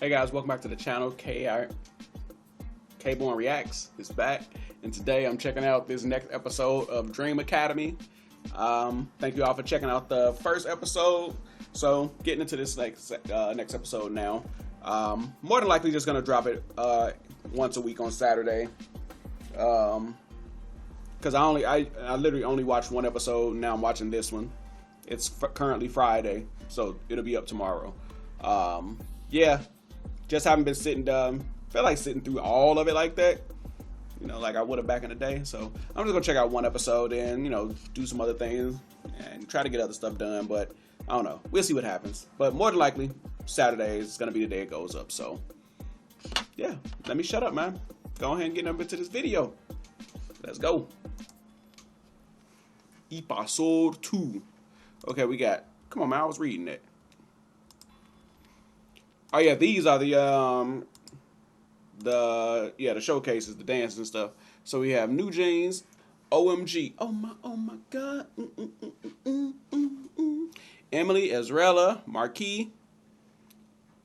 Hey guys, welcome back to the channel. K-Born Reacts is back, and today I'm checking out this next episode of Dream Academy. Thank you all for checking out the first episode. So getting into this next episode now. More than likely just gonna drop it once a week on Saturday. Because I literally only watched one episode. Now I'm watching this one. It's currently Friday, so it'll be up tomorrow. Yeah, just haven't been sitting down. Feel like sitting through all of it like that, you know, like I would have back in the day. So I'm just gonna check out one episode and, you know, do some other things and try to get other stuff done. But I don't know. We'll see what happens. But more than likely, Saturday is gonna be the day it goes up. So yeah, let me shut up, man. Go ahead and get into this video. Let's go. Episode 2. Okay, we got. Come on, man. I was reading it. Oh yeah, these are the showcases, the dance and stuff. So we have New Jeans, OMG, oh my God, Emily, Ezrella, Marquis,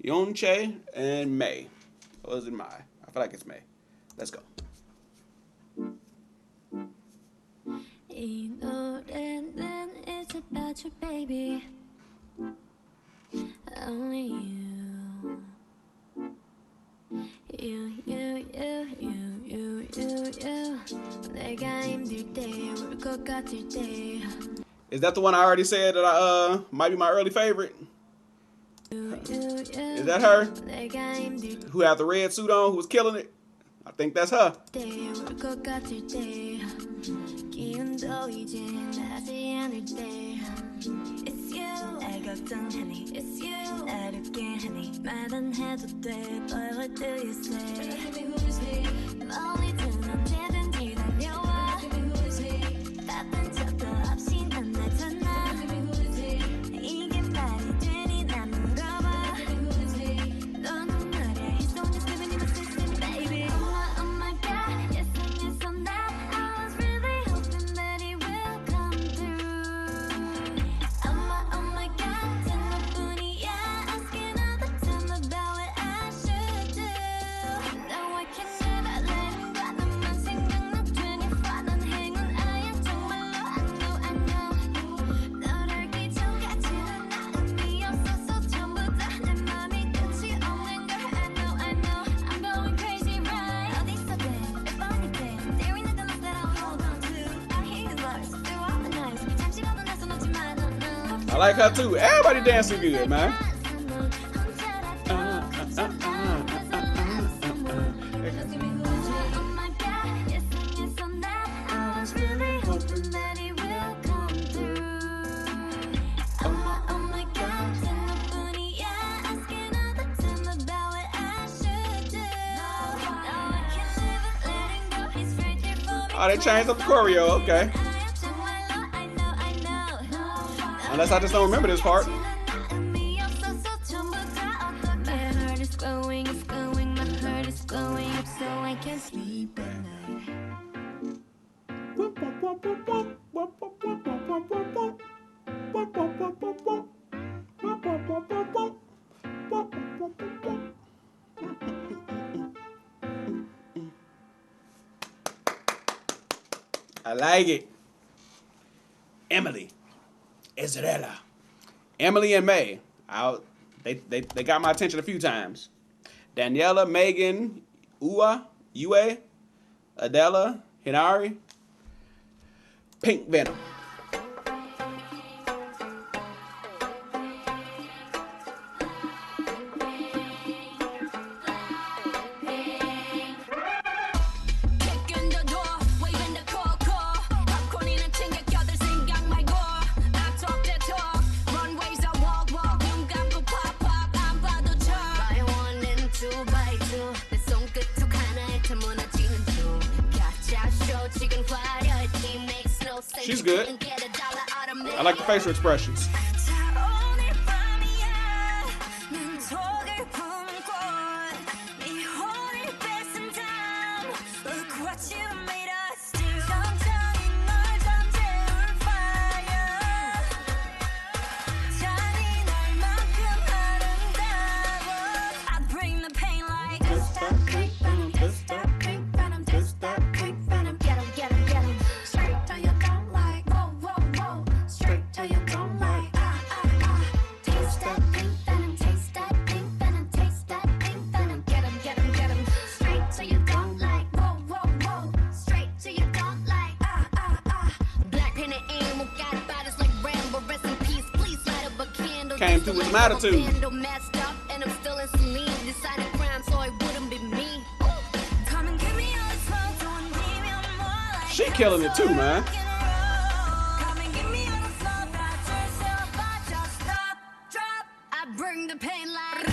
Yonche, and May. Or is it Mai? I feel like it's May. Let's go. 이 노래는 it's about you, baby. Only you. 내가 힘들 때, 울 것 같을 때. Is that the one I already said that might be my early favorite? Is that her? Who had the red suit on, who was killing it? I think that's her. 기운도 이제 나지 않을 때 It's you 날 걱정하니 It's you 어렵게 하니 말 안 해도 돼 But what do you say 멀리든 언제든지 달려와 바쁜 척도 없이 난 나타나 이게 말이 되니 난 물어봐 너는 말야 It's only living in my system baby Oh my God Yes and yes on that I like her too. Everybody dancing good, man. Oh, they changed up the choreo, okay. Unless I just don't remember this part. I like it. Emily, Ezrella, Emily and May. They got my attention a few times. Daniela, Megan, Yue, Adela, Hinari, Pink Venom. She's good. I like the facial expressions. Bring came through with some attitude. She killing it too, man. Bring the pain like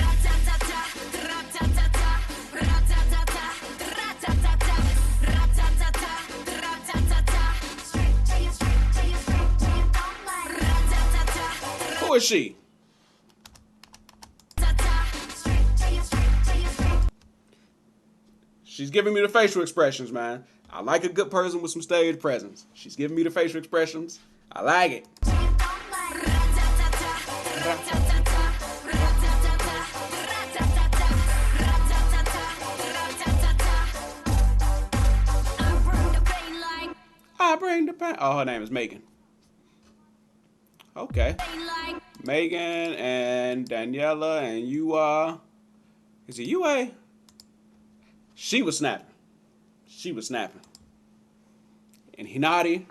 Who is she? She's giving me the facial expressions, man. I like a good person with some stage presence. She's giving me the facial expressions. I like it. I bring the pain. Oh, her name is Megan. Okay. Megan and Daniela and you are. Is it UA? She was snapping. She was snapping. And Hinati.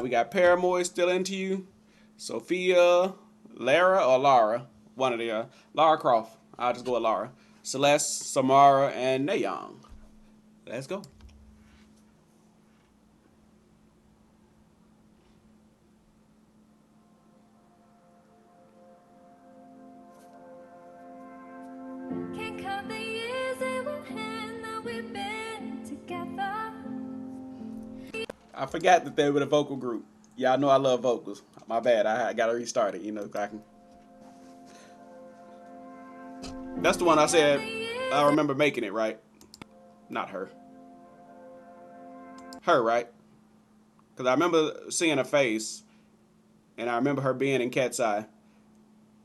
We got Paramoy still into you. Sophia, Lara or Lara. One of the Lara Croft. I'll just go with Lara. Celeste, Samara, and Nayoung. Let's go. can't count the years in one hand that we've been together. I forgot that they were the vocal group. Y'all know I love vocals. My bad. I got to restart it. You know, I can. That's the one I said. I remember making it, right? Not her. Her, right? Because I remember seeing her face, and I remember her being in Katseye.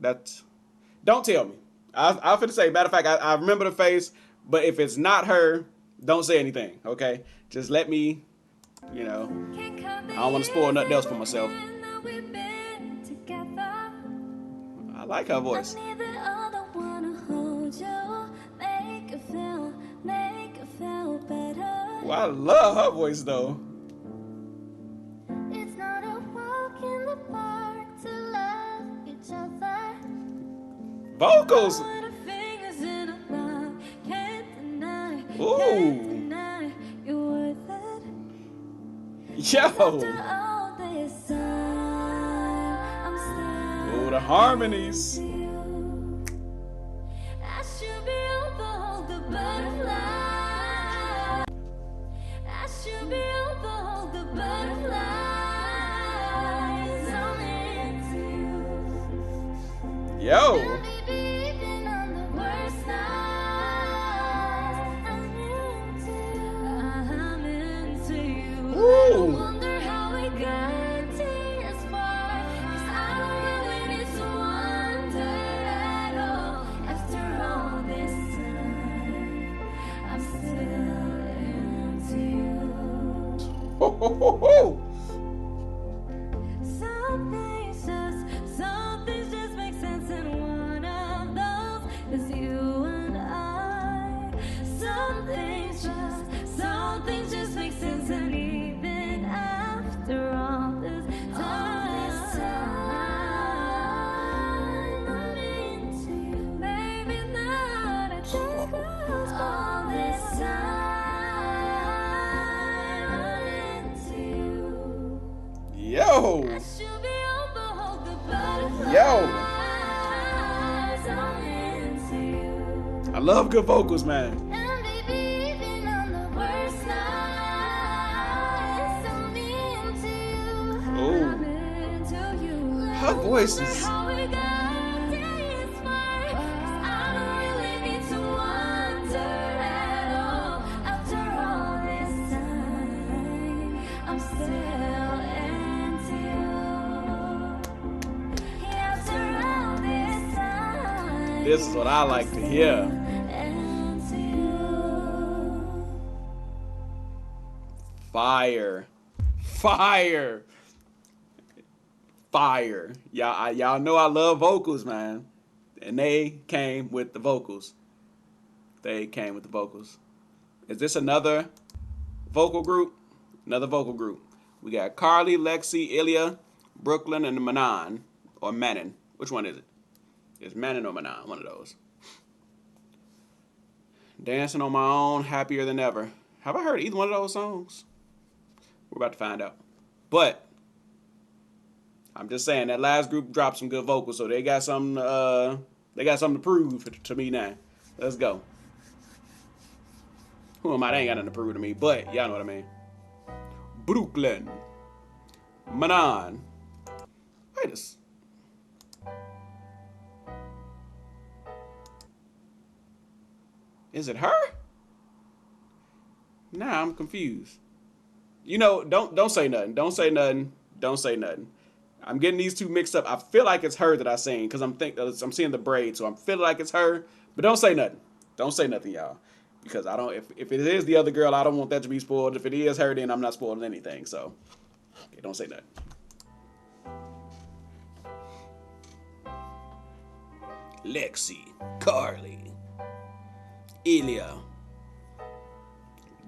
That's. Don't tell me. I was going to say, matter of fact, I remember the face, but if it's not her, don't say anything, okay? Just let me, you know, I don't want to spoil nothing else for myself. I like her voice. Well, I love her voice, though. It's not a walk in the park to love each other. Vocals. Ooh. Yo. Ooh, the harmonies. Yo. Ooh. Ho, ho, ho, ho. Some things just make sense, and one of those is you and I. Some things just make sense, and even after all this time, I'm into you. Maybe not a day goes all this time, I'm into you. Yo. Yo. I love good vocals, man. Oh. Her voice is. This is what I like to hear. Fire. Fire. Fire. Y'all know I love vocals, man. And they came with the vocals. They came with the vocals. Is this another vocal group? Another vocal group. We got Carly, Lexi, Ilya, Brooklyn, and Manon. Or Manon. Which one is it? It's Manon or Manon, one of those. Dancing on My Own, Happier Than Ever. Have I heard either one of those songs? We're about to find out. But I'm just saying that last group dropped some good vocals, so they got something. They got something to prove to me now. Let's go. Who am I? They ain't got nothing to prove to me, but y'all know what I mean. Brooklyn. Manon. Wait a. Is it her? Nah, I'm confused. You know, don't say nothing. Don't say nothing. Don't say nothing. I'm getting these two mixed up. I feel like it's her that I seen because I'm seeing the braid, so I'm feeling like it's her. But don't say nothing. Don't say nothing, y'all, because I don't. If it is the other girl, I don't want that to be spoiled. If it is her, then I'm not spoiling anything. So, okay, don't say nothing. Lexi, Carly, Ilya,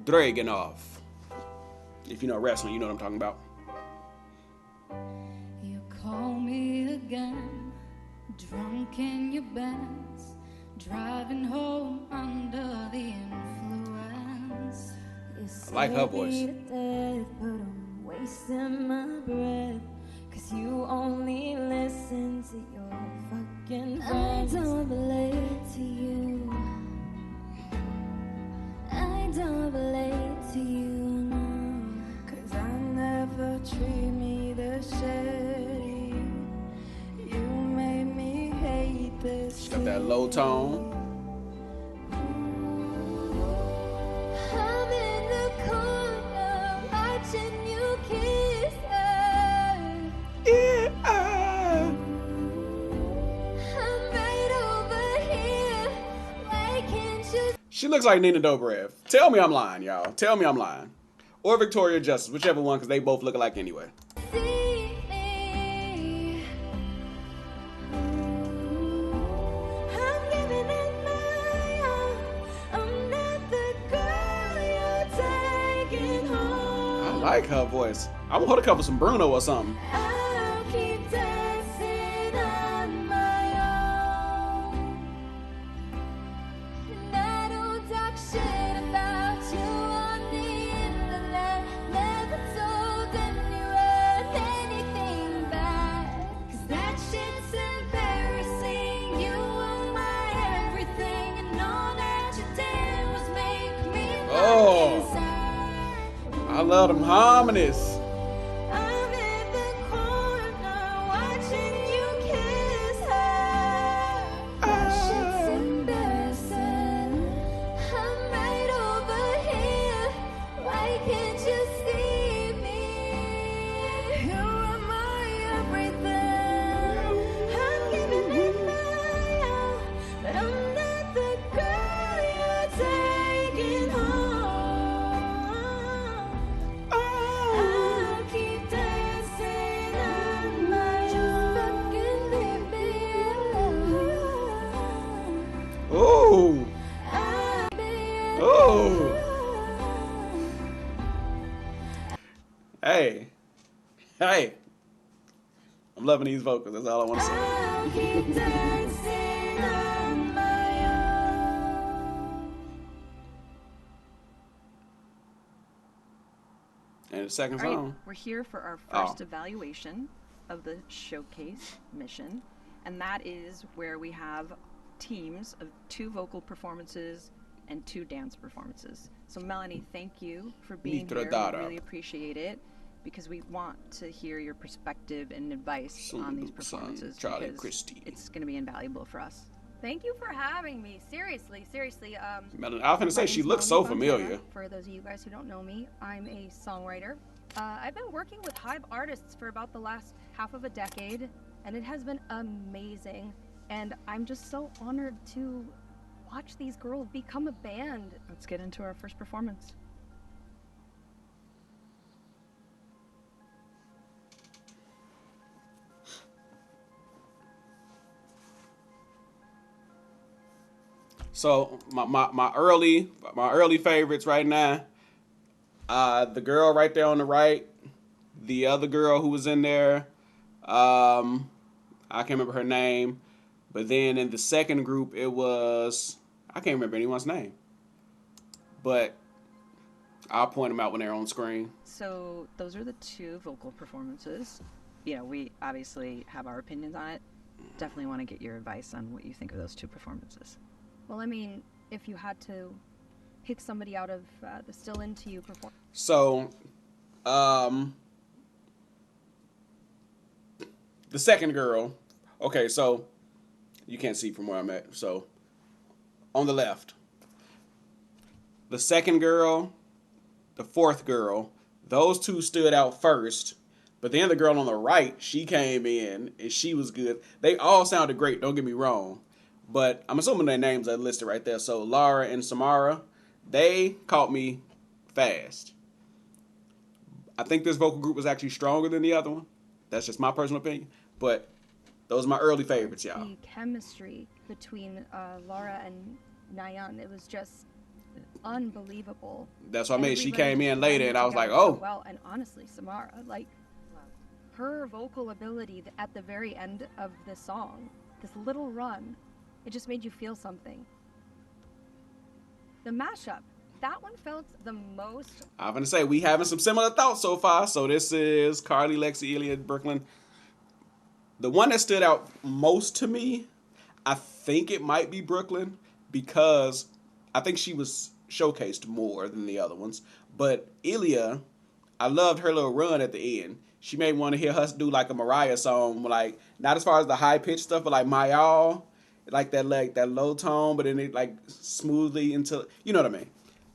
Dragunov. If you know wrestling, you know what I'm talking about. You call me again, drunk in your Benz, driving home under the influence. I like her voice. Death, but I'm wasting my breath, 'cause you only listen to your fucking friends. I don't relate to you. I don't relate to you, no, 'cause I never treat me the shady. You made me hate this. She got that low tone. I'm in the corner watching you kiss her. Yeah. I'm right over here. Why can't you She looks like Nina Dobrev. Tell me I'm lying, y'all. Tell me I'm lying. Or Victoria Justice, whichever one, because they both look alike anyway. see me? I'm giving it my all. I'm not the girl you're taking home. I like her voice. I want her to cover some Bruno or something. I'll keep dancing on my own. And I don't talk shit about you on the internet. Never told anyone anything bad, 'cause that shit's embarrassing. You were my everything, and all that you did was make me Oh. fucking sad. I love them harmonies. I'm in the corner watching you kiss her. That shit's embarrassing. I'm right over here. Why can't you see me? You are my everything. I'm giving it my all, but I'm not the girl you're taking home. I'll keep dancing on my own. Fucking leave me alone. Ooh. I'll be Ooh. alone. Hey. Hey. I'm loving these vocals. That's all I want to say. I'll keep dancing on my own. And the second All right, song. we're here for our Oh. first evaluation of the showcase mission, and that is where we have teams of 2 vocal performances and 2 dance performances. So Melanie, thank you for being here. Mitradara. We really appreciate it because we want to hear your perspective and advice on these Son, performances Charlie because Christie. it's going to be invaluable for us. Thank you for having me. Seriously. Melanie, I was going to say, My she name's looks so Melanie Fontana. familiar. For those of you guys who don't know me, I'm a songwriter. I've been working with Hive artists for about the last half of a decade, and it has been amazing. And I'm just so honored to watch these girls become a band. Let's get into our first performance. So my early favorites right now. The girl right there on the right, the other girl who was in there. I I can't remember her name. But then in the second group, it was, I can't remember anyone's name. But I'll point them out when they're on screen. So those are the 2 vocal performances. You know, we obviously have our opinions on it. Definitely want to get your advice on what you think of those 2 performances. Well, I mean, if you had to pick somebody out of the Still Into You performance. So, the second girl, okay, so you can't see from where I'm at. So, on the left, the second girl, the fourth girl, those 2 stood out first. But then the girl on the right, she came in and she was good. They all sounded great, don't get me wrong. But I'm assuming their names are listed right there. So Laura and Samara, they caught me fast. I think this vocal group was actually stronger than the other one. That's just my personal opinion. But those are my early favorites, y'all. The chemistry between Laura and Nayan, it was just unbelievable. That's what I mean. She Everybody came in just later, blended and I was like, together so oh. well. And honestly, Samara, like, her vocal ability at the very end of the song, this little run, it just made you feel something. The mashup, that one felt the most. I'm going to say, we having some similar thoughts so far. So this is Carly, Lexi, Ilya, Brooklyn. The one that stood out most to me, I think it might be Brooklyn, because I think she was showcased more than the other ones. But Ilya, I loved her little run at the end. She made me want to hear her do like a Mariah song, like not as far as the high pitched stuff, but like My All, like that low tone, but then it like smoothly into, you know what I mean.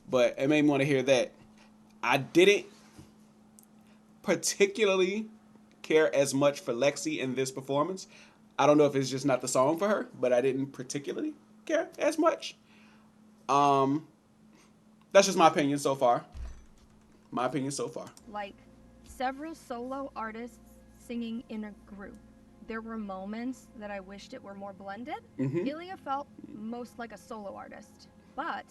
But it made me want to hear that. I didn't particularly care as much for Lexi in this performance. I don't know if it's just not the song for her, but I didn't particularly care as much. That's just my opinion so far. Like several solo artists singing in a group. There were moments that I wished it were more blended. Mm-hmm. Ilya felt most like a solo artist, but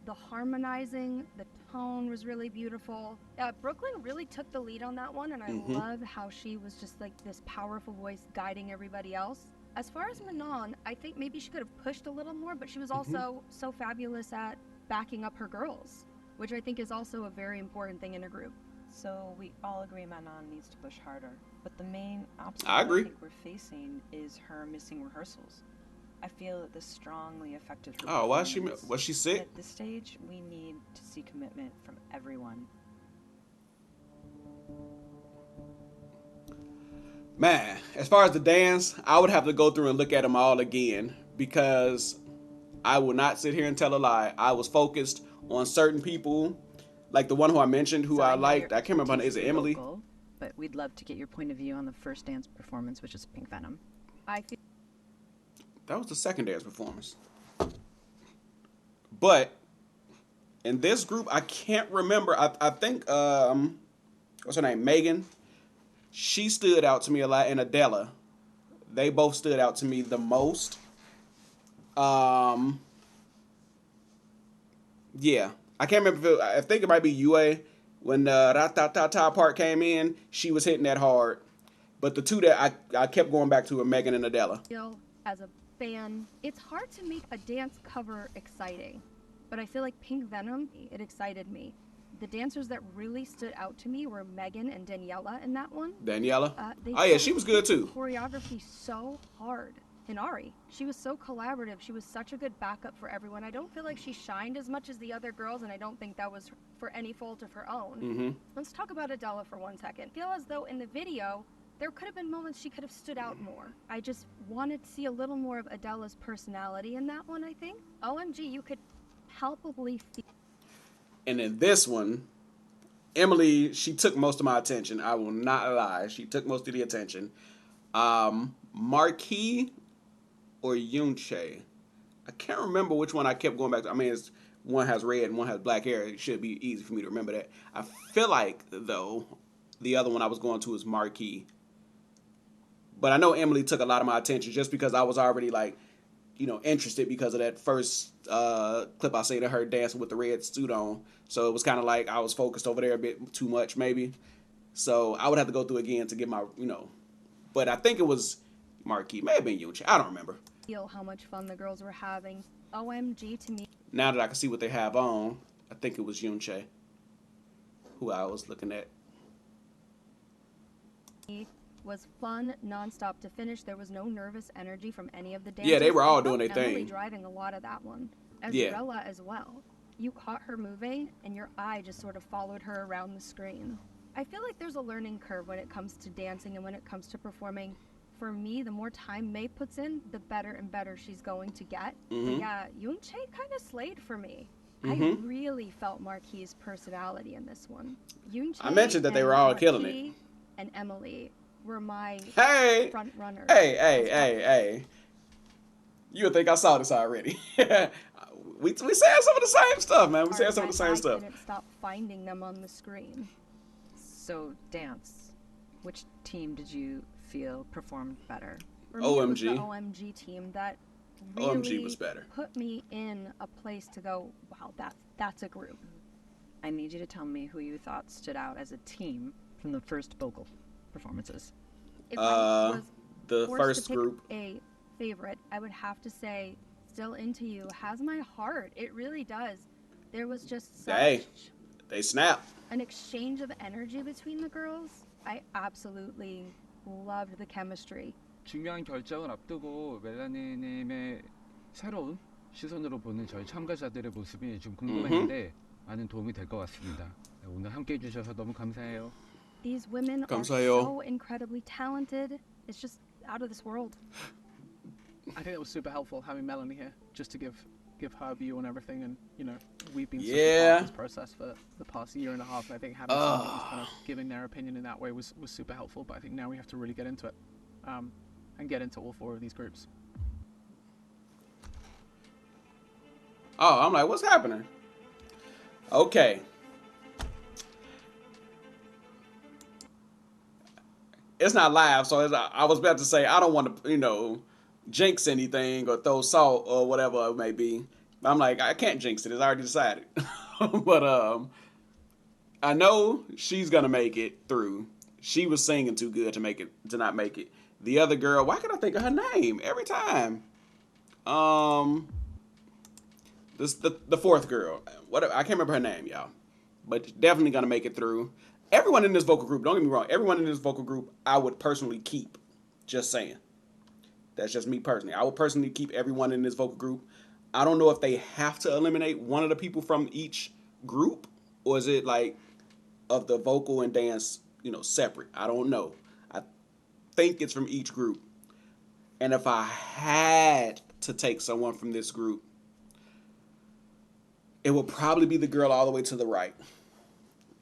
the harmonizing, the tone was really beautiful. Brooklyn really took the lead on that one, and I love how she was just like this powerful voice guiding everybody else. As far as Manon, I think maybe she could have pushed a little more, but she was also so fabulous at backing up her girls, which I think is also a very important thing in a group. So we all agree Manon needs to push harder. But the main obstacle I agree. think we're facing is her missing rehearsals. I feel that this strongly affected her. Oh, why performance. was she sick? At this stage, we need to see commitment from everyone. Man, as far as the dance, I would have to go through and look at them all again, because I will not sit here and tell a lie. I was focused on certain people, like the one who I mentioned, who So I know liked. you're I can't remember her name. Is it deeply Emily? vocal, but we'd love to get your point of view on the first dance performance, which is Pink Venom. I feel That was the second dance performance. But in this group, I can't remember. I think what's her name? Megan. She stood out to me a lot, and Adela. They both stood out to me the most. Yeah. I can't remember I think it might be Yue. When the ra-ta-ta-ta part came in, she was hitting that hard. But the two that I kept going back to were Megan and Adela. as a fan, it's hard to make a dance cover exciting, but I feel like Pink Venom, it excited me. The dancers that really stood out to me were Megan and Daniela in that one. Daniela? They Oh, yeah, did she was good, too. Choreography so hard. And Ari, she was so collaborative. She was such a good backup for everyone. I don't feel like she shined as much as the other girls, and I don't think that was for any fault of her own. Mm-hmm. Let's talk about Adela for 1 second. I feel as though in the video, there could have been moments she could have stood out more. I just wanted to see a little more of Adela's personality in that one, I think. OMG, you could palpably feel. And in this one, Emily, she took most of my attention. I will not lie. She took most of the attention. Marquis or Yunche. I can't remember which one I kept going back to. I mean, one has red and one has black hair. It should be easy for me to remember that. I feel like, though, the other one I was going to is Marquis. But I know Emily took a lot of my attention just because I was already, interested because of that first clip I seen of her dancing with the red suit on. So it was kind of like I was focused over there a bit too much, maybe. So I would have to go through again to get my, But I think it was Marquis. May have been Yunche. I don't remember. Feel how much fun the girls were having. OMG to me. Now that I can see what they have on, I think it was Yunche who I was looking at. Was fun nonstop to finish. There was no nervous energy from any of the dancers. Yeah, they were all I doing felt their Emily thing. driving a lot of that one. Yeah. Azarella as well. You caught her moving, and your eye just sort of followed her around the screen. I feel like there's a learning curve when it comes to dancing and when it comes to performing. For me, the more time May puts in, the better and better she's going to get. But yeah, Yunche kind of slayed for me. I really felt Marquis' personality in this one. Yunche I mentioned that they and were all killing it. Marquis and Emily were my Hey, front runners. hey. You would think I saw this already. we saying some of the same stuff, man. We saying some of the same stuff. I couldn't stop finding them on the screen. So, dance. Which team did you feel performed better? For me, it was the OMG. OMG team that really OMG was better. put me in a place to go, wow, that's a group. I need you to tell me who you thought stood out as a team from the first vocal performances. If I was The forced first to pick group. a favorite, I would have to say Still Into You has my heart. It really does. There was just such Hey, they snap. an exchange of energy between the girls. I absolutely loved the chemistry. 중요한 결정을 앞두고 멜라니님의 새로운 시선으로 보는 저희 참가자들의 모습이 좀 궁금했는데 많은 도움이 될 것 같습니다. 네, 오늘 함께 해주셔서 너무 감사해요. These women are 감사해요. so incredibly talented. It's just out of this world. I think it was super helpful having Melanie here, just to give her view on everything. And we've been such a Yeah. part of this process for the past year and a half. And I think having someone who's kind of giving their opinion in that way was super helpful. But I think now we have to really get into it, and get into all four of these groups. Oh, I'm like, what's happening? Okay. It's not live, so I was about to say I don't want to, jinx anything or throw salt or whatever it may be. I'm like, I can't jinx it. It's already decided. But I know she's gonna make it through. She was singing too good to not make it. The other girl, why can't I think of her name every time? The fourth girl. Whatever, I can't remember her name, y'all. But definitely gonna make it through. Everyone in this vocal group, don't get me wrong, everyone in this vocal group I would personally keep. Just saying. That's just me personally. I would personally keep everyone in this vocal group. I don't know if they have to eliminate one of the people from each group, or is it like of the vocal and dance, separate. I don't know. I think it's from each group. And if I had to take someone from this group, it would probably be the girl all the way to the right.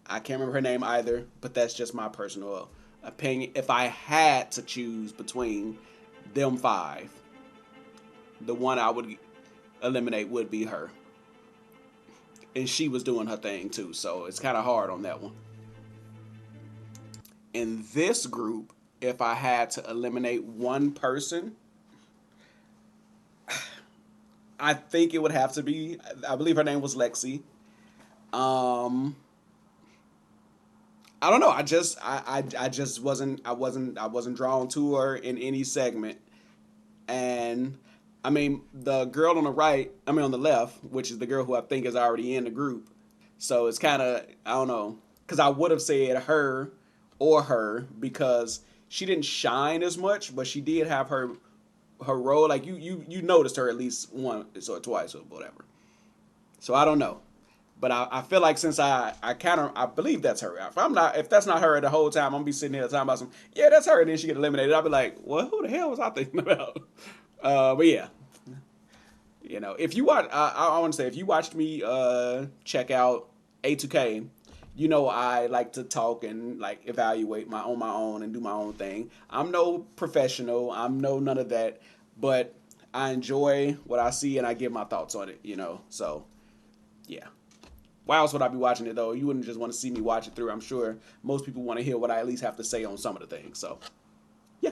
I can't remember her name either, but that's just my personal opinion. If I had to choose between them five, the one I would eliminate would be her. And she was doing her thing too, so it's kind of hard on that one. In this group, if I had to eliminate one person, I think it would have to be, I believe her name was Lexi. I don't know. I just wasn't drawn to her in any segment. And I mean, the girl on the left, which is the girl who I think is already in the group. So it's kind of, I don't know, because I would have said her or her because she didn't shine as much, but she did have her role. Like you noticed her at least once or twice or whatever. So I don't know. But I feel like since I believe that's her. If that's not her the whole time, I'm gonna be sitting here talking about that's her, and then she get eliminated. I'll be like, well, who the hell was I thinking about? But yeah, if you watch, I want to say if you watched me check out A2K, I like to talk and like evaluate my own and do my own thing. I'm no professional. I'm none of that, but I enjoy what I see and I give my thoughts on it. So yeah. Why else would I be watching it, though? You wouldn't just want to see me watch it through. I'm sure most people want to hear what I at least have to say on some of the things. So, yeah.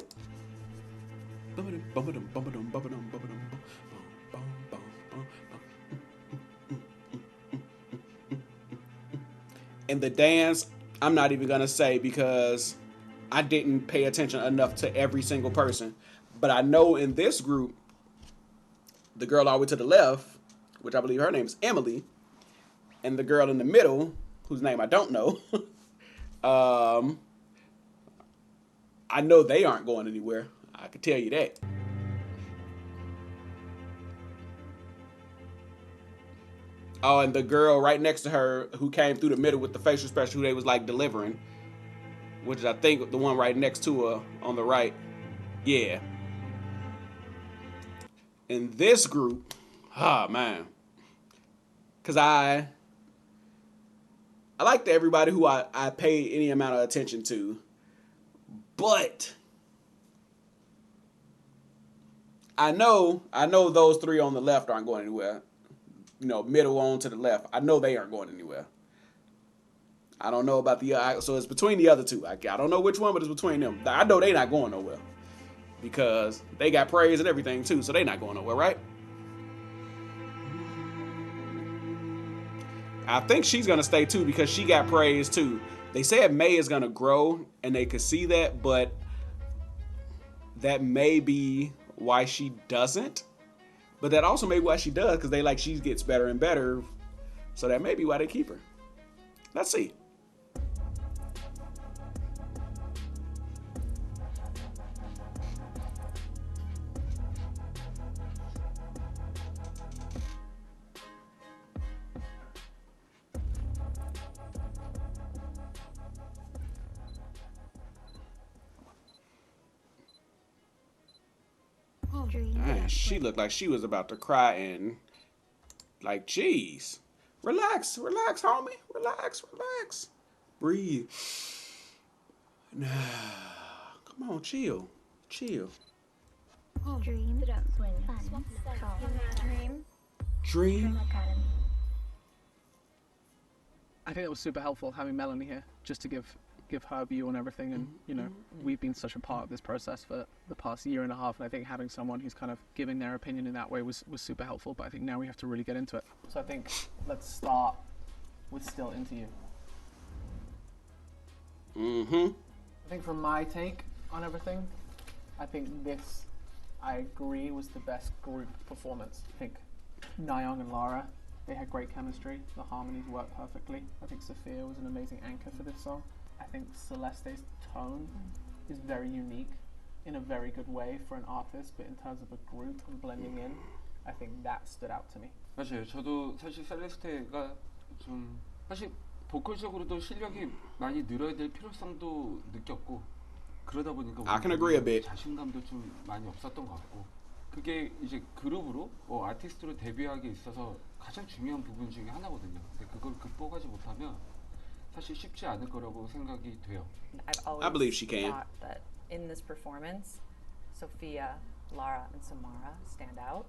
And the dance, I'm not even going to say because I didn't pay attention enough to every single person. But I know in this group, the girl all the way to the left, which I believe her name is Emily, and the girl in the middle, whose name I don't know, I know they aren't going anywhere. I can tell you that. Oh, and the girl right next to her who came through the middle with the facial expression, who they was like delivering, which is I think the one right next to her on the right. Yeah. In this group, man, because I like everybody who I pay any amount of attention to, but I know those three on the left aren't going anywhere. You know, middle on to the left. I know they aren't going anywhere. I don't know about so it's between the other two. I don't know which one, but it's between them. I know they not going nowhere because they got praise and everything too, so they not going nowhere, right? I think she's gonna stay too because she got praise too. They said May is gonna grow, and they could see that, but that may be why she doesn't. But that also may be why she does, because they like she gets better and better. So that may be why they keep her. Let's see. Man, she looked like she was about to cry and like, geez. Relax, homie. Relax. Breathe. Nah. Come on, chill. Dream. Dream. I think it was super helpful having Melanie here, just to give her view on everything. And you know, we've been such a part of this process for the past year and a half, and I think having someone who's kind of giving their opinion in that way was super helpful. But I think now we have to really get into it. So I think let's start with Still Into You. I think from my take on everything, I think this, I agree, was the best group performance. I think Nayeon and Lara, they had great chemistry. The harmonies worked perfectly. I think Sophia was an amazing anchor for this song. I think Celeste's tone is very unique in a very good way for an artist, but in terms of a group and blending in, I think that stood out to me. 맞아요. 저도 사실 셀레스테가 좀 사실 보컬적으로도 실력이 많이 늘어야 될 필요성도 느꼈고, 그러다 보니까 I can agree a bit. 자신감도 좀 많이 없었던 것 같고, 그게 이제 그룹으로 아티스트로 데뷔하기 있어서 가장 중요한 부분 중에 하나거든요. 근데 그걸 극복하지 못하면 사실 쉽지 않을 거라고 생각이 돼요. I believe she can. Thought that in this performance, Sophia, Lara, and Samara stand out.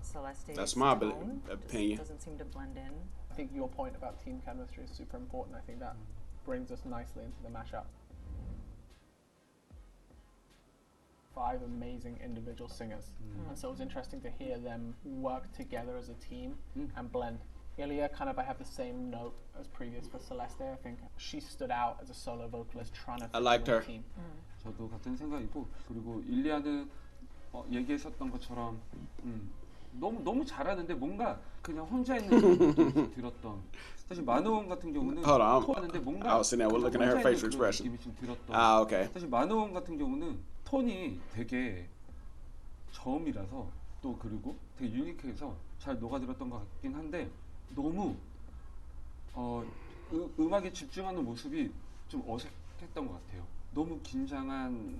Celeste's That's my tone opinion. doesn't seem to blend in. I think your point about team chemistry is super important. I think that brings us nicely into the mashup. 5 amazing individual singers, and so it was interesting to hear them work together as a team and blend. Ilya, kind of, I have the same note as previous for Celeste. I think she stood out as a solo vocalist trying to fit I liked in her. with the team. 저도 같은 생각이고, 그리고 일리아는 얘기했었던 것처럼 너무 잘하는데 뭔가 그냥 혼자 있는 느낌이 좀 들었던. 사실 마노원 같은 경우는 Hold on, 토하는데 I 뭔가 was sitting there looking at her 혼자 있는 facial 그런 expression. 느낌이 좀 들었던. Ah, okay. 사실 마노원 같은 경우는 톤이 되게 저음이라서, 또 그리고 되게 유니크해서 잘 녹아들었던 것 같긴 한데, 너무 음악에 집중하는 모습이 좀 어색했던 것 같아요. 너무 긴장한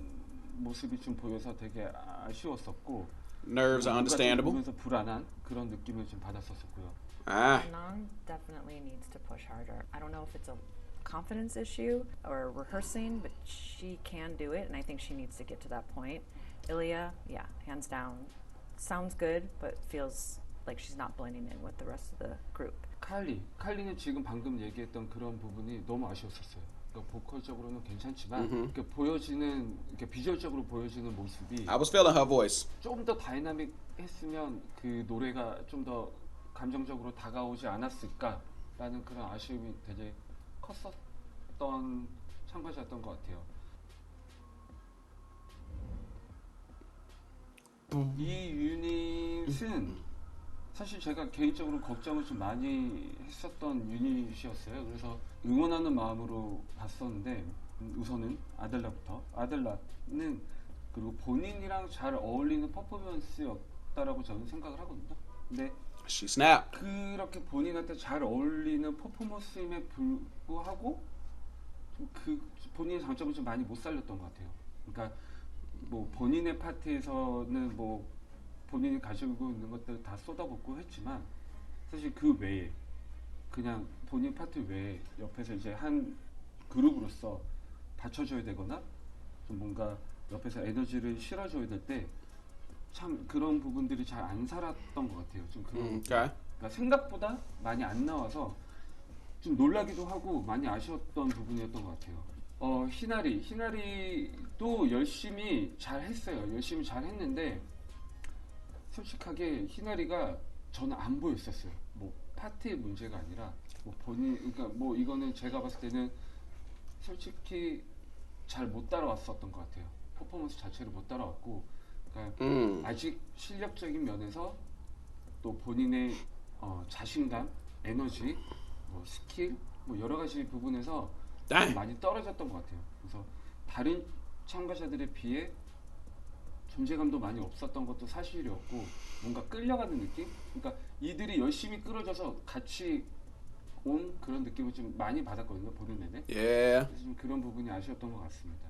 모습이 좀 보여서 되게 아쉬웠었고, Nerves are understandable. 보면서 불안한 그런 느낌을 좀 받았었고요. Ah. Nan definitely needs to push harder. I don't know if it's a confidence issue or rehearsing, but she can do it, and I think she needs to get to that point. Ilya, yeah, hands down, sounds good, but feels like she's not blending in with the rest of the group. 칼리는 지금 방금 얘기했던 그런 부분이 너무 아쉬웠었어요. 그러니까 보컬적으로는 괜찮지만 이렇게 보여지는, 이렇게 비주얼적으로 보여지는 모습이 I was feeling her voice. 좀 더 다이나믹했으면 그 노래가 좀 더 감정적으로 다가오지 않았을까라는 그런 아쉬움이 되게 컸었던 참가자였던 것 같아요. 이 유닛은 사실 제가 개인적으로 걱정을 좀 많이 했었던 유닛이었어요. 그래서 응원하는 마음으로 봤었는데 우선은 아델라부터. 아델라는 그리고 본인이랑 잘 어울리는 퍼포먼스였다라고 저는 생각을 하거든요. 근데 She snapped. 그렇게 본인한테 잘 어울리는 퍼포먼스임에 불구하고 그 본인의 장점을 좀 많이 못 살렸던 것 같아요. 그러니까 뭐 본인의 파트에서는 뭐 본인이 가지고 있는 것들 다 쏟아붓고 했지만 사실 그 외에 그냥 본인 파트 외에 옆에서 이제 한 그룹으로서 받쳐줘야 되거나 좀 뭔가 옆에서 에너지를 실어줘야 될 때 참 그런 부분들이 잘 안 살았던 것 같아요. 좀 그런 Okay. 그러니까 생각보다 많이 안 나와서 좀 놀라기도 하고 많이 아쉬웠던 부분이었던 것 같아요. 희나리도 열심히 잘 했어요. 열심히 잘 했는데 솔직하게 희나리가 저는 안 보였었어요. 뭐 파트의 문제가 아니라 뭐 본인 그러니까 뭐 이거는 제가 봤을 때는 솔직히 잘 못 따라왔었던 것 같아요. 퍼포먼스 자체를 못 따라왔고 그러니까 아직 실력적인 면에서 또 본인의 자신감, 에너지, 뭐 스킬, 뭐 여러 가지 부분에서 좀 Dang. 많이 떨어졌던 것 같아요. 그래서 다른 참가자들에 비해 존재감도 많이 없었던 것도 사실이었고 뭔가 끌려가는 느낌? 그러니까 이들이 열심히 끌어져서 같이 온 그런 느낌을 좀 많이 받았거든요. 보는 내내. Yeah. 그래서 좀 그런 부분이 아쉬웠던 것 같습니다.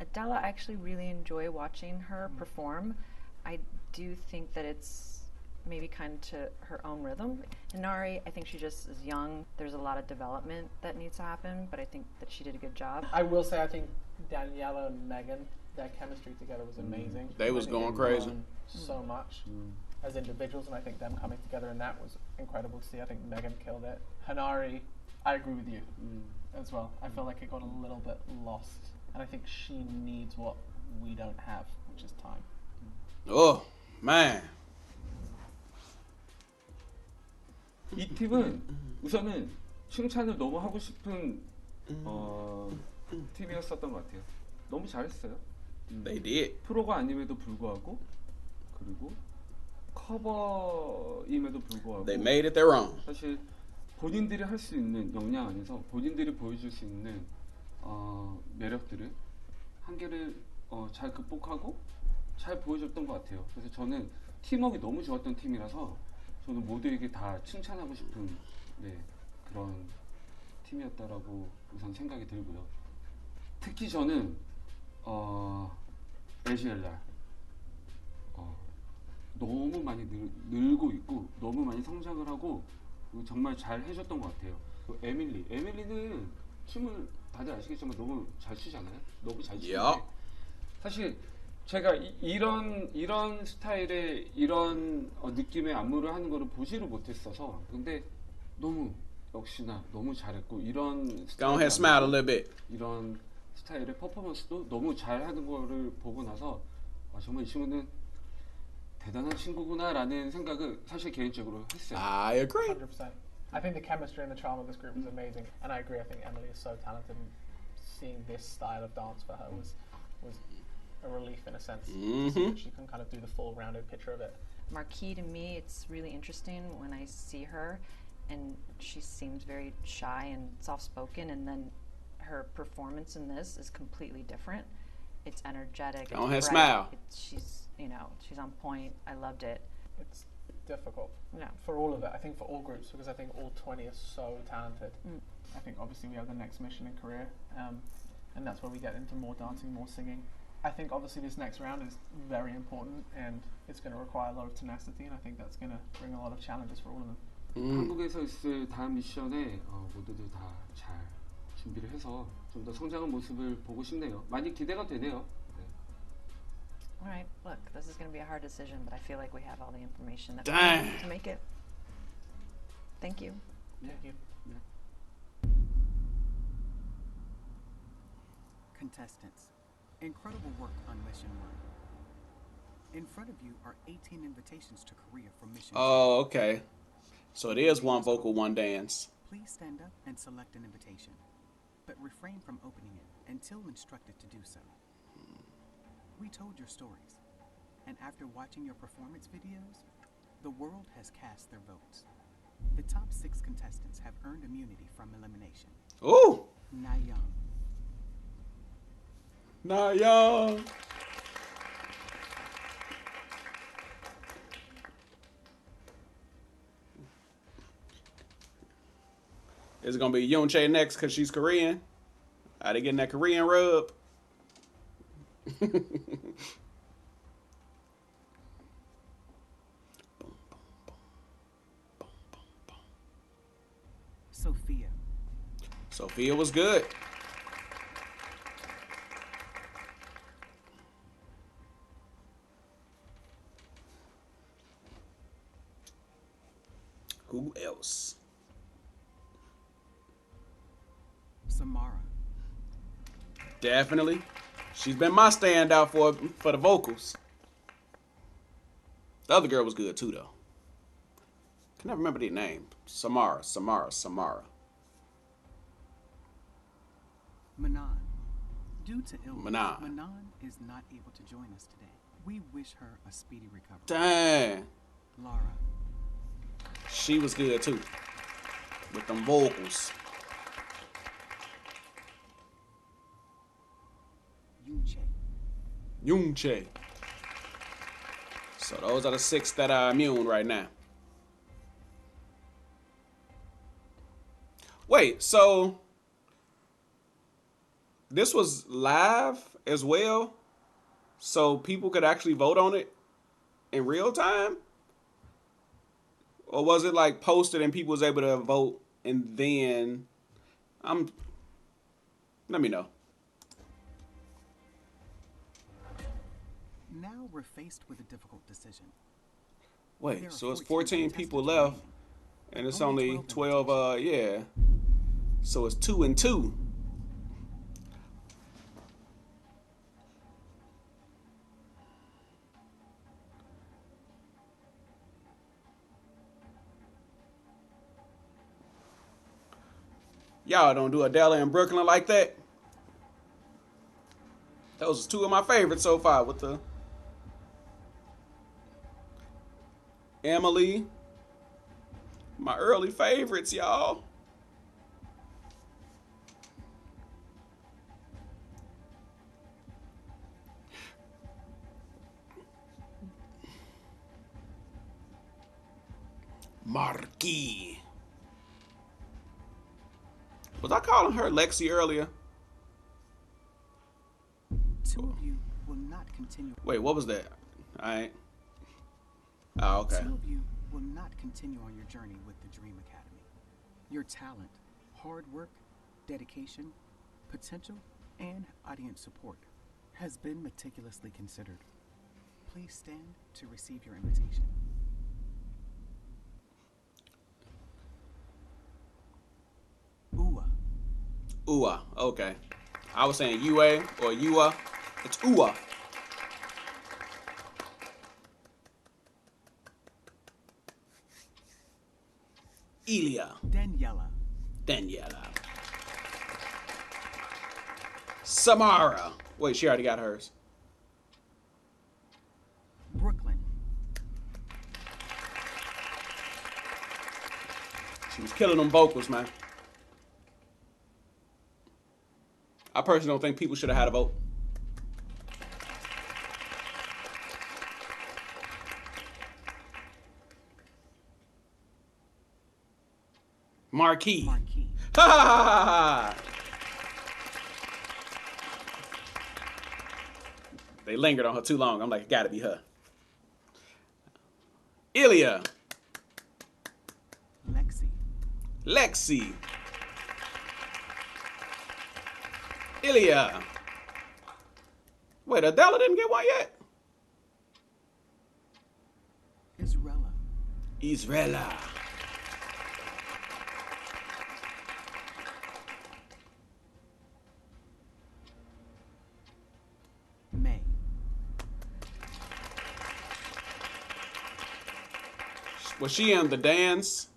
Adela, I actually really enjoy watching her perform. I do think that it's maybe kind of to her own rhythm. Hinari, I think she just is young. There's a lot of development that needs to happen, but I think that she did a good job. I will say I think Daniela and Megan, their chemistry together was amazing. They was I think going they've crazy. grown so much as individuals, and I think them coming together in that was incredible to see. I think Megan killed it. Hanari, I agree with you as well. I feel like it got a little bit lost, and I think she needs what we don't have, which is time. Oh, man. 이 팀은 우선은 칭찬을 너무 하고 싶은 팀이었었던 것 같아요. 너무 잘했어요. They did. 프로가 아님에도 불구하고 그리고 커버임에도 불구하고 They made it their own. 사실 본인들이 할 수 있는 역량 안에서 본인들이 보여줄 수 있는 매력들을 한계를 잘 극복하고 잘 보여줬던 것 같아요. 그래서 저는 팀워크가 너무 좋았던 팀이라서 저는 모두에게 다 칭찬하고 싶은 그런 팀이었다라고 우선 생각이 들고요. 특히 저는 에지엘라 너무 많이 늘고 있고 너무 많이 성장을 하고 정말 잘 해줬던 것 같아요. 에밀리는 춤을 다들 아시겠지만 너무 잘 추잖아요. 너무 잘 추는데 Yup. 사실 제가 이런 스타일의 이런 느낌의 안무를 하는 거를 보지를 못했어서 근데 너무 역시나 너무 잘했고 이런 Go 스타일의 ahead, smile a 안무, little bit. 이런 스타일의 퍼포먼스도 너무 잘하는 거를 보고 나서 정말 이 친구는 대단한 친구구나라는 생각을 사실 개인적으로 했어요. I agree. 100%. I think the chemistry and the charm of this group was amazing, and I agree. I think Emily is so talented, and seeing this style of dance for her was a relief in a sense. To see that she can kind of do the full rounded picture of it. Marquis, to me, it's really interesting when I see her, and she seems very shy and soft-spoken, and then her performance in this is completely different. It's energetic. Go it's ahead, bright, smile. She's on point. I loved it. It's difficult Yeah. for all of it. I think for all groups because I think all 20 are so talented. I think obviously we have the next mission in Korea, and that's where we get into more dancing, more singing. I think obviously this next round is very important and it's going to require a lot of tenacity, and I think that's going to bring a lot of challenges for all of them. 한국에서 있을 다음 미션에 모두들 다 잘 준비를 해서 좀 더 성장한 모습을 보고 싶네요. 많이 기대가 되네요. 네. All right, look, this is going to be a hard decision, but I feel like we have all the information that we Dang. need to make it. Thank you. Thank you. Contestants, incredible work on Mission 1. In front of you are 18 invitations to Korea from Mission 2. Oh, okay. So it is one vocal, one dance. Please stand up and select an invitation, but refrain from opening it until instructed to do so. We told your stories, and after watching your performance videos, the world has cast their votes. The top 6 contestants have earned immunity from elimination. Ooh. Nayoung, Nah, y'all. Is it gonna be Yoonchae next because she's Korean? Are they getting that Korean rub? Sophia, Sophia was good. Who else? Samara, Definitely. She's been my standout for the vocals. The other girl was good too, though. Can never remember the name. Samara. Manan. Due to illness, Manan. Manan is not able to join us today. We wish her a speedy recovery. Dang. Lara, She was good too. With them vocals. Yoonchae, Yoonchae. So those are the 6 that are immune right now. Wait, so this was live as well? So people could actually vote on it in real time? Or was it like posted and people was able to vote and then let me know. Now we're faced with a difficult decision. Wait, There are so it's 14 14 people contestants left remaining. and it's Only only 12 12 yeah. So it's 2 and 2. Y'all don't do Adele in Brooklyn like that. Those are 2 of my favorites so far with the Emily. My early favorites, y'all. Marquis. Was I calling her Lexi earlier? 2 of you will not continue. Wait, what was that? I ain't. Oh, okay. 2 of you will not continue on your journey with the Dream Academy. Your talent, hard work, dedication, potential, and audience support has been meticulously considered. Please stand to receive your invitation. Ua, Ua, okay. I was saying UA or Ua. It's Ua. Elia. Daniela, Samara. Wait, she already got hers. Brooklyn, She was killing them vocals, man. I personally don't think people should have had a vote. Marquis. Ha ha ha ha! They lingered on her too long. I'm like, it gotta be her. Ilya. Lexi. Ilya. Wait, Adela didn't get one yet? Israela. May, Was she in the dance?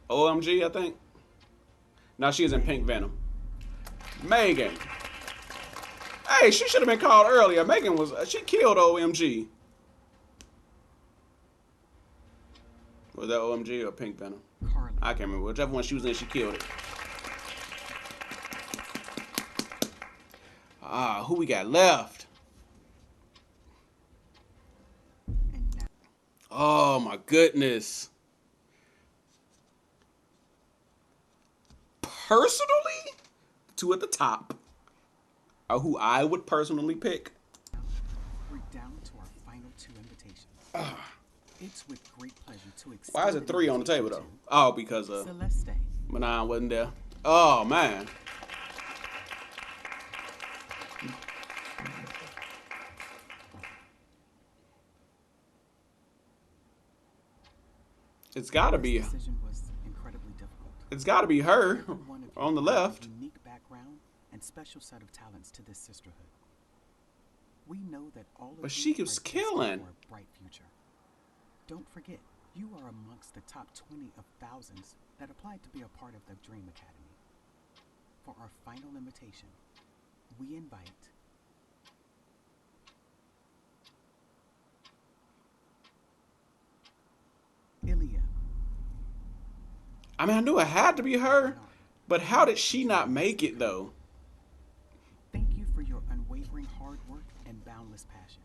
OMG, I think. No, she is in Pink Venom. Megan. Hey, she should have been called earlier. Megan was, she killed OMG. Was that OMG or Pink Venom? Carly. I can't remember. Whichever one she was in, she killed it. Who we got left? And now, Oh my goodness. Personally, two at the top are who I would personally pick. we're down to our final 2 invitations. It's with great pleasure to extend Why is it 3 on the table though? Oh, because Celeste. Manon wasn't there. Oh man. It's gotta be. This decision was incredibly difficult. It's gotta be her Every one of you on the brings a left. unique background and special set of talents to this sisterhood. We know that all of But you she are keeps destined killing. for a bright future. Don't forget, you are amongst the top 20 of thousands that applied to be a part of the Dream Academy. For our final invitation, we invite Ilya. I mean, I knew it had to be her, but how did she not make it though? Thank you for your unwavering hard work and boundless passion.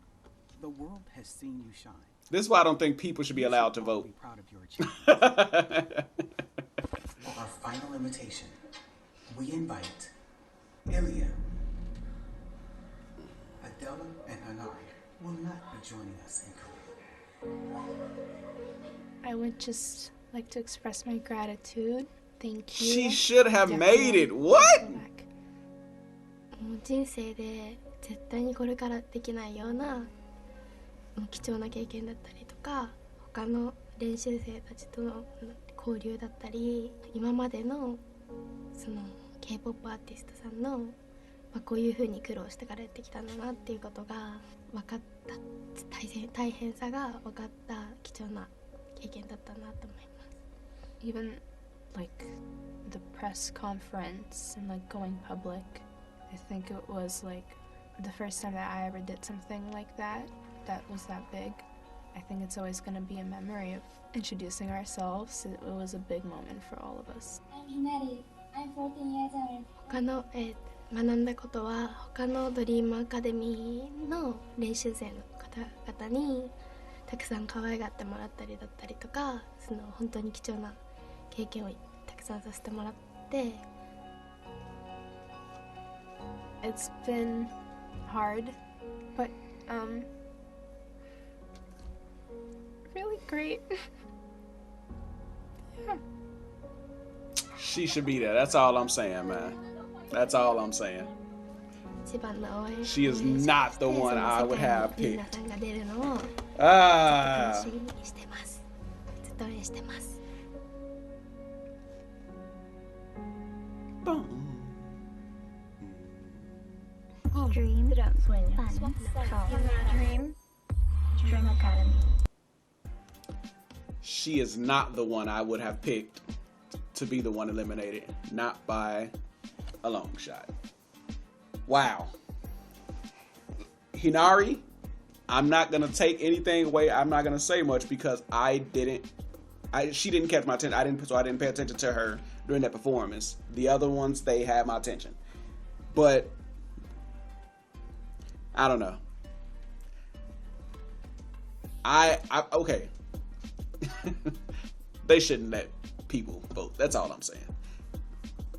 The world has seen you shine. This is why I don't think people should be allowed to You should all vote. be proud of your achievements. For our final invitation, we invite Ilya. Adela and Hanari will not be joining us in Korea. I would just like to express my gratitude. Thank you. She should have made it. What? もう人生で絶対にこれからできないような貴重な経験だったりとか、他の練習生たちとの交流だったり、今までのその K-POP アーティストさんの、こういう風に苦労してからやってきたんだなっていうことが分かった、大変さが分かった貴重な経験だったなと思います。Even like the press conference and like going public, I think it was like the first time that I ever did something like that was that big. I think it's always going to be a memory of introducing ourselves. It was a big moment for all of us. I'm Hinari. I'm 14 years old. 他の、学んだことは他のドリームアカデミーの練習生の方々にたくさん可愛がってもらったりだったりとか、その本当に貴重な経験をたくさんさせてもらって。 It's been hard, but really great. Yeah. She should be there. That's all I'm saying, man. That's all I'm saying. 一番の応援 She is not the one I would have 皆 picked. さんが出るのを Ah. 楽しみにしてます。ずっと応援してます。 Boom. Dream. Fun. Dream Academy. She is not the one I would have picked to be the one eliminated. Not by a long shot. Wow. Hinari, I'm not going to take anything away. I'm not going to say much because she didn't catch my attention. I didn't pay attention to her during that performance. The other ones, they had my attention. But I don't know. Okay. They shouldn't let people vote. That's all I'm saying.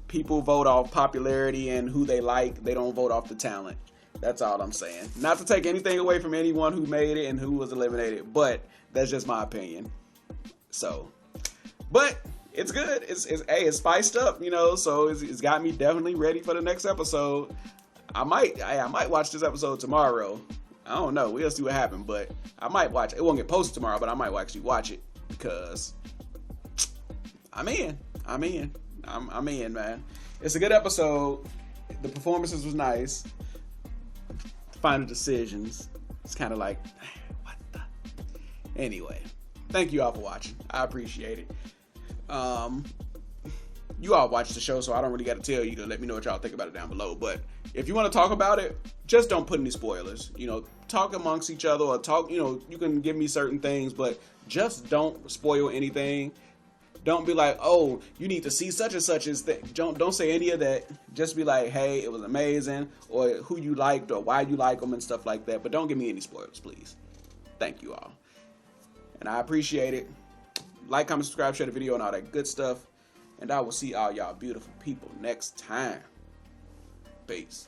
People vote off popularity and who they like. They don't vote off the talent. That's all I'm saying. Not to take anything away from anyone who made it and who was eliminated, but that's just my opinion. So, but it's good. It's spiced up, you know. So it's got me definitely ready for the next episode. I might watch this episode tomorrow. I don't know. We'll see what happens, but I might watch it. It won't get posted tomorrow, but I might actually watch it because I'm in. I'm in, man. It's a good episode. The performances was nice. Final decisions. It's kind of like, what the? Anyway, thank you all for watching. I appreciate it. you all watch the show, so I don't really got to tell you to let me know what y'all think about it down below. But if you want to talk about it, just don't put any spoilers. You know, talk amongst each other, or talk, you know, you can give me certain things, but just don't spoil anything. Don't be like, oh, you need to see such and such as thing. Don't say any of that. Just be like, hey, it was amazing, or who you liked, or why you like them and stuff like that. But don't give me any spoilers, please. Thank you all. And I appreciate it. Like, comment, subscribe, share the video, and all that good stuff. And I will see all y'all beautiful people next time. Peace.